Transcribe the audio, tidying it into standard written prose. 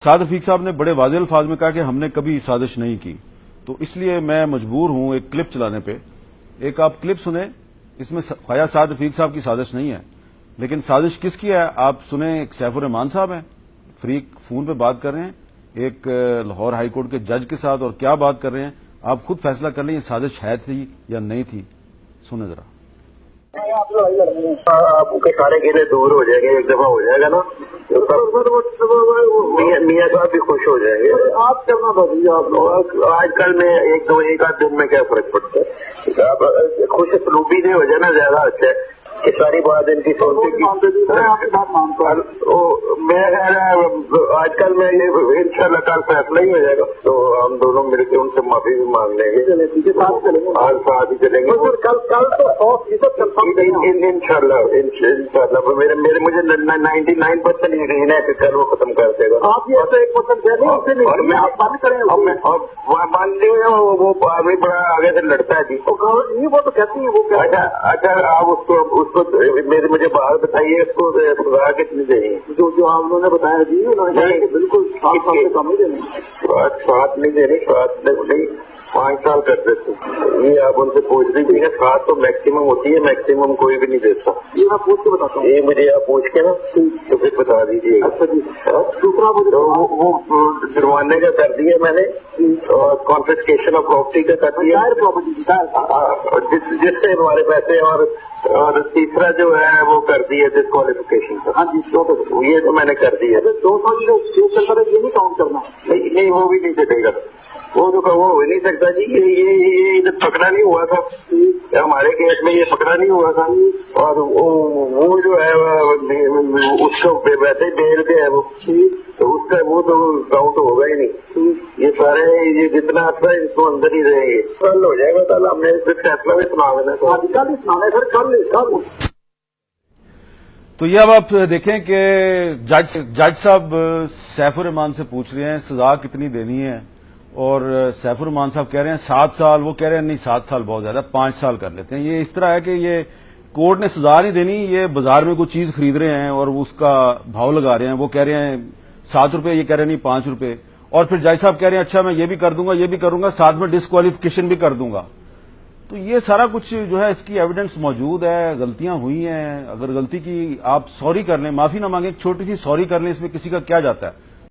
سعد رفیق صاحب نے بڑے واضح الفاظ میں کہا کہ ہم نے کبھی سازش نہیں کی، تو اس لیے میں مجبور ہوں ایک کلپ چلانے پہ. ایک آپ کلپ سنیں، اس میں خواجہ سعد رفیق صاحب کی سازش نہیں ہے، لیکن سازش کس کی ہے آپ سنیں. ایک سیف الرحمان صاحب ہیں، فریق فون پہ بات کر رہے ہیں ایک لاہور ہائی کورٹ کے جج کے ساتھ، اور کیا بات کر رہے ہیں آپ خود فیصلہ کر لیں یہ سازش ہے تھی یا نہیں تھی. سنیں ذرا. آپ کے سارے گیلے دور ہو جائیں گے، ایک دفعہ ہو جائے گا نا میاں صاحب بھی خوش ہو جائیں گے. آپ کرنا بھائی آپ آج کل میں ایک آدھ دن میں کیا فرق پڑتا ہے. خوش اسلوبی نہیں ہو جائے نا زیادہ اچھا ہے کہ ساری بات ان کی سوچنے کی. میں آج کل میں ان شاء اللہ کل فیصلہ ہی ہو جائے گا تو ہم دونوں مل کے ان سے معافی بھی مانگ لیں گے. آج ساتھ ہی چلیں گے ان شاء اللہ. مجھے 99% یقین ہے کہ کل وہ ختم کر دے گا. اور میں مانتے ہیں وہ آدمی بڑا آگے سے لڑتا ہے جی. وہ تو کہتی ہے اچھا آپ اس کو مجھے بات بتائیے اس کو سزا کتنی دینی ہے جو آپ لوگوں نے بتایا جی بالکل 7 سال سے کم ہی دینی. 7 نہیں دینی، 7 نہیں 5 سال کر دیتے. یہ آپ ان سے پوچھ لیجیے 7 تو میکسیمم ہوتی ہے، میکسیمم کوئی بھی نہیں دیتا. یہ میں پوچھ کے بتاتا ہوں. یہ مجھے آپ پوچھ کے نا تو پھر بتا دیجیے. اچھا جی. دوسرا وہ جرمانے کا کر دیا میں نے، کانفسکیشن آف پراپرٹی کا کر دیا جس سے ہمارے پیسے، اور تیسرا جو ہے وہ کر دیا ڈسکوالیفیکیشن کا. ہاں جی یہ تو میں نے کر دیا. 2 سال یہ نہیں کاؤنٹ کرنا. نہیں وہ بھی نہیں چلے گا. وہ ہو نہیں سکتا جی. یہ پکڑا نہیں ہوا تھا ہمارے کیس میں، یہ پکڑا نہیں ہوا تھا. اور وہ جو ہے اس کو ویسے ہی بیل کے ہے وہ، تو اس کا وہ تو کاؤنٹ ہوگا ہی نہیں. یہ سارے یہ جتنا اچھا ہے اس کو اندر ہی رہیں گے. کل ہو جائے گا. کل ہم نے فیصلہ بھی سنا دینا. کل ہی سنانا سر، کل. تو یہ اب آپ دیکھیں کہ جج صاحب سیف الرحمان سے پوچھ رہے ہیں سزا کتنی دینی ہے، اور سیف الرحمان صاحب کہہ رہے ہیں 7 سال. وہ کہہ رہے ہیں نہیں 7 سال بہت زیادہ، 5 سال کر لیتے ہیں. یہ اس طرح ہے کہ یہ کورٹ نے سزا نہیں دینی، یہ بازار میں کوئی چیز خرید رہے ہیں اور اس کا بھاؤ لگا رہے ہیں. وہ کہہ رہے ہیں 7 روپے، یہ کہہ رہے ہیں نہیں 5 روپے. اور پھر جج صاحب کہہ رہے ہیں اچھا میں یہ بھی کر دوں گا، یہ بھی کروں گا، ساتھ میں ڈسکوالیفیکیشن بھی کر دوں گا. تو یہ سارا کچھ جو ہے اس کی ایویڈنس موجود ہے. غلطیاں ہوئی ہیں، اگر غلطی کی آپ سوری کر لیں، معافی نہ مانگیں، ایک چھوٹی سی سوری کر لیں، اس میں کسی کا کیا جاتا ہے.